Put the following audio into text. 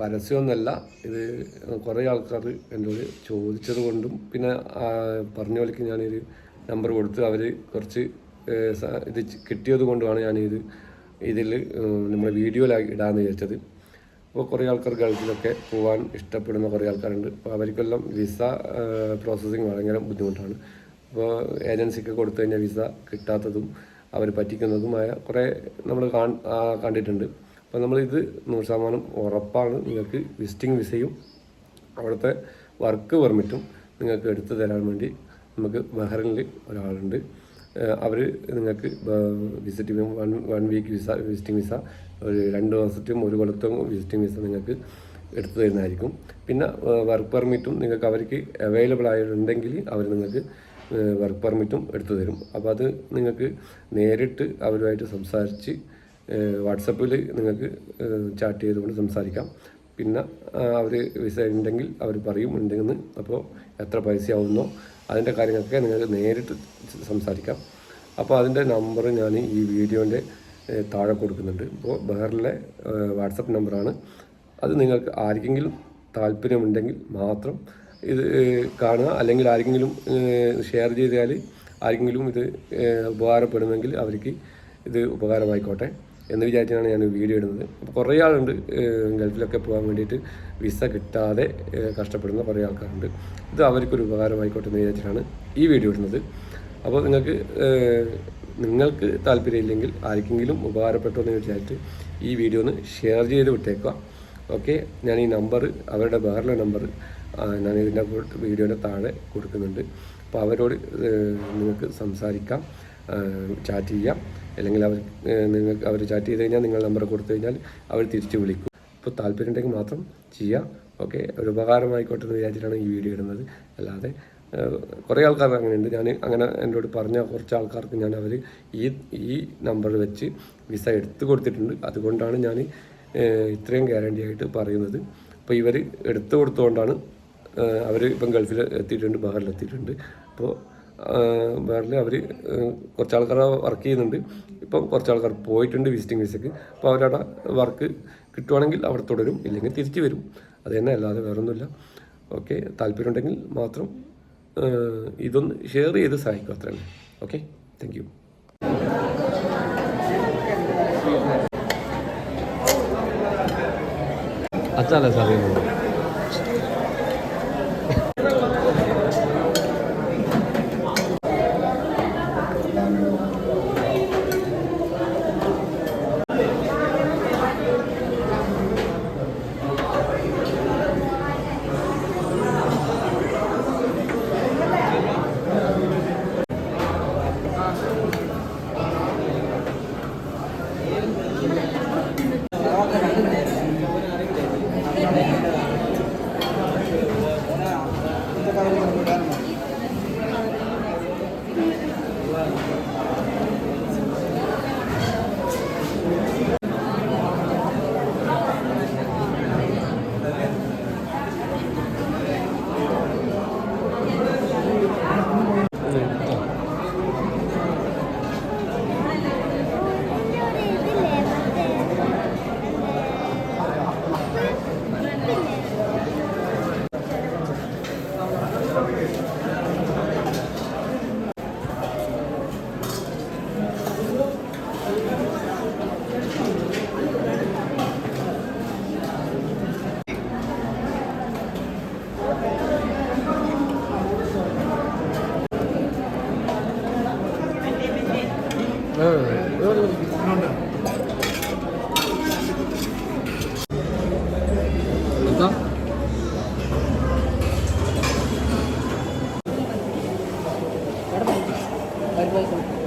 പരസ്യമൊന്നുമല്ല. ഇത് കുറേ ആൾക്കാർ എന്നോട് ചോദിച്ചത് കൊണ്ടും പിന്നെ പറഞ്ഞ പോലെക്ക് ഞാനൊരു നമ്പർ കൊടുത്ത് അവർ കുറച്ച് ഇത് കിട്ടിയത് കൊണ്ടുമാണ് ഇതിൽ നമ്മുടെ വീഡിയോയിലായി ഇടാമെന്ന് വിചാരിച്ചത്. അപ്പോൾ കുറേ ആൾക്കാർ ഗൾഫിലൊക്കെ പോകാൻ ഇഷ്ടപ്പെടുന്ന കുറേ ആൾക്കാരുണ്ട്. അപ്പോൾ അവർക്കെല്ലാം വിസ പ്രോസസ്സിങ് ഭയങ്കര ബുദ്ധിമുട്ടാണ്. അപ്പോൾ ഏജൻസിക്ക് കൊടുത്തു കഴിഞ്ഞാൽ വിസ കിട്ടാത്തതും അവർ പറ്റിക്കുന്നതുമായ കുറേ നമ്മൾ കണ്ടിട്ടുണ്ട്. അപ്പോൾ നമ്മളിത് 100% ഉറപ്പാണ്. നിങ്ങൾക്ക് വിസിറ്റിംഗ് വിസയും അവിടുത്തെ വർക്ക് പെർമിറ്റും നിങ്ങൾക്ക് എടുത്തു തരാൻ വേണ്ടി നമുക്ക് ബഹ്റൈനിൽ ഒരാളുണ്ട്. അവർ നിങ്ങൾക്ക് visit 1 week visa, visiting visa, ഒരു 2 മാസത്തും 1 കൊല്ലത്തും വിസിറ്റിംഗ് വിസ നിങ്ങൾക്ക് എടുത്തു തരുന്നതായിരിക്കും. പിന്നെ വർക്ക് പെർമിറ്റും നിങ്ങൾക്ക് അവർക്ക് അവൈലബിൾ ആയിട്ടുണ്ടെങ്കിൽ അവർ നിങ്ങൾക്ക് വർക്ക് പെർമിറ്റും എടുത്തു തരും. അപ്പോൾ അത് നിങ്ങൾക്ക് നേരിട്ട് അവരുമായിട്ട് സംസാരിച്ച് വാട്സപ്പിൽ നിങ്ങൾക്ക് ചാറ്റ് ചെയ്തുകൊണ്ട് സംസാരിക്കാം. പിന്നെ അവർ വിസ ഉണ്ടെങ്കിൽ അവർ പറയും ഉണ്ടെങ്കിൽ. അപ്പോൾ എത്ര പൈസ ആവുന്നോ അതിൻ്റെ കാര്യങ്ങളൊക്കെ നിങ്ങൾക്ക് നേരിട്ട് സംസാരിക്കാം. അപ്പോൾ അതിൻ്റെ നമ്പർ ഞാൻ ഈ വീഡിയോൻ്റെ താഴെ കൊടുക്കുന്നുണ്ട്. അപ്പോൾ ബഹ്റിലെ വാട്സപ്പ് നമ്പറാണ് അത്. നിങ്ങൾക്ക് ആർക്കെങ്കിലും താല്പര്യമുണ്ടെങ്കിൽ മാത്രം ഇത് കാണുക. അല്ലെങ്കിൽ ആർക്കെങ്കിലും ഷെയർ ചെയ്താൽ ആർക്കെങ്കിലും ഇത് ഉപകാരപ്പെടുമെങ്കിൽ അവർക്ക് ഇത് ഉപകാരമായിക്കോട്ടെ എന്ന് വിചാരിച്ചാണ് ഞാൻ വീഡിയോ ഇടുന്നത്. അപ്പോൾ കുറേ ആളുണ്ട് ഗൾഫിലൊക്കെ പോകാൻ വേണ്ടിയിട്ട് വിസ കിട്ടാതെ കഷ്ടപ്പെടുന്ന കുറേ ആൾക്കാരുണ്ട്. ഇത് അവർക്കൊരു ഉപകാരമായിക്കോട്ടെ എന്ന് വിചാരിച്ചിട്ടാണ് ഈ വീഡിയോ ഇടുന്നത്. അപ്പോൾ നിങ്ങൾക്ക് താല്പര്യമില്ലെങ്കിൽ ആർക്കെങ്കിലും ഉപകാരപ്പെട്ടു എന്ന് വിചാരിച്ചിട്ട് ഈ വീഡിയോ ഒന്ന് ഷെയർ ചെയ്ത് വിട്ടേക്കുക. ഓക്കെ, ഞാൻ ഈ നമ്പർ, അവരുടെ ബഹ്റിലെ നമ്പർ ഞാൻ ഇതിൻ്റെ വീഡിയോയുടെ താഴെ കൊടുക്കുന്നുണ്ട്. അപ്പോൾ അവരോട് നിങ്ങൾക്ക് സംസാരിക്കാം, ചാറ്റ് ചെയ്യാം. അല്ലെങ്കിൽ അവർ ചാറ്റ് ചെയ്ത് കഴിഞ്ഞാൽ നിങ്ങൾ നമ്പർ കൊടുത്തു കഴിഞ്ഞാൽ അവർ തിരിച്ച് വിളിക്കും. അപ്പോൾ താല്പര്യം ഉണ്ടെങ്കിൽ മാത്രം ചെയ്യാം. ഓക്കെ, ഒരു ഉപകാരമായിക്കോട്ടെ എന്ന് വിചാരിച്ചിട്ടാണ് ഈ വീഡിയോ ഇടുന്നത്. അല്ലാതെ കുറേ ആൾക്കാർ അങ്ങനെയുണ്ട്. ഞാൻ അങ്ങനെ എന്നോട് പറഞ്ഞ കുറച്ച് ആൾക്കാർക്ക് ഞാൻ ഈ നമ്പർ വെച്ച് വിസ എടുത്തു കൊടുത്തിട്ടുണ്ട്. അതുകൊണ്ടാണ് ഞാൻ ഇത്രയും ഗ്യാരണ്ടി ആയിട്ട് പറയുന്നത്. അപ്പോൾ ഇവർ എടുത്തു കൊടുത്തുകൊണ്ടാണ് അവർ ഇപ്പം ഗൾഫിൽ എത്തിയിട്ടുണ്ട്, ബഹ്റിൽ എത്തിയിട്ടുണ്ട്. അപ്പോൾ ബഹ്റിൽ അവർ കുറച്ച് ആൾക്കാർ വർക്ക് ചെയ്യുന്നുണ്ട്. ഇപ്പം കുറച്ച് ആൾക്കാർ പോയിട്ടുണ്ട് വിസിറ്റിംഗ് വിസയ്ക്ക്. അപ്പോൾ അവരവിടെ വർക്ക് കിട്ടുവാണെങ്കിൽ അവിടെ തുടരും, ഇല്ലെങ്കിൽ തിരിച്ചു വരും. അത് തന്നെ, അല്ലാതെ വേറൊന്നുമില്ല. ഓക്കെ, താല്പര്യം ഉണ്ടെങ്കിൽ മാത്രം ഇതൊന്ന് ഷെയർ ചെയ്ത് സഹായിക്കും. അത്ര തന്നെ. Okay, thank you. അച്ഛാല്ലേ സാറേ? Bye-bye.